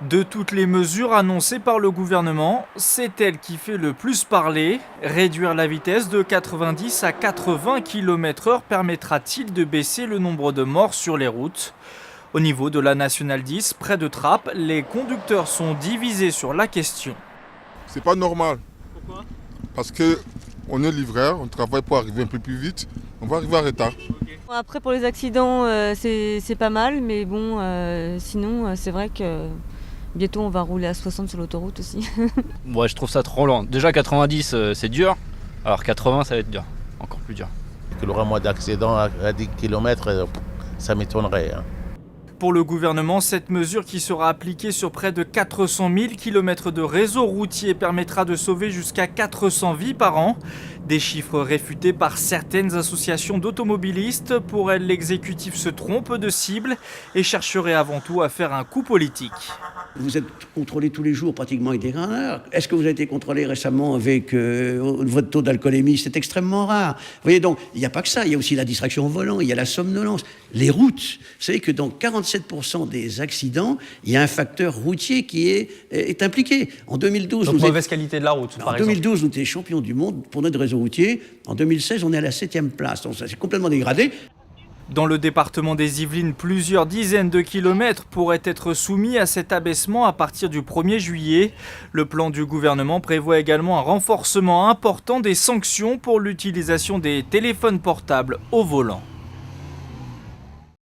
De toutes les mesures annoncées par le gouvernement, c'est elle qui fait le plus parler. Réduire la vitesse de 90 à 80 km/h permettra-t-il de baisser le nombre de morts sur les routes ? Au niveau de la Nationale 10, près de Trappes, les conducteurs sont divisés sur la question. C'est pas normal. Pourquoi ? Parce qu'on est livreur, on travaille pour arriver un peu plus vite, on va arriver en retard. Après pour les accidents c'est pas mal, mais bon sinon c'est vrai que bientôt on va rouler à 60 sur l'autoroute aussi. Moi je trouve ça trop lent. Déjà 90 c'est dur, alors 80 ça va être dur, encore plus dur. Qu'il y aura moins d'accidents à 10 km, ça m'étonnerait. Pour le gouvernement, cette mesure qui sera appliquée sur près de 400 000 km de réseau routier permettra de sauver jusqu'à 400 vies par an. Des chiffres réfutés par certaines associations d'automobilistes. Pour elles, l'exécutif se trompe de cible et chercherait avant tout à faire un coup politique. Vous êtes contrôlé tous les jours pratiquement avec des gradeurs. Est-ce que vous avez été contrôlé récemment avec votre taux d'alcoolémie ? C'est extrêmement rare. Vous voyez, donc, il n'y a pas que ça. Il y a aussi la distraction au volant, il y a la somnolence. Les routes, vous savez que dans 47% des accidents, il y a un facteur routier qui est impliqué. En 2012, donc mauvaise qualité de la route, par exemple. 2012, nous étions champions du monde pour notre réseau routier. En 2016, on est à la 7e place. Donc ça s'est complètement dégradé. Dans le département des Yvelines, plusieurs dizaines de kilomètres pourraient être soumis à cet abaissement à partir du 1er juillet. Le plan du gouvernement prévoit également un renforcement important des sanctions pour l'utilisation des téléphones portables au volant.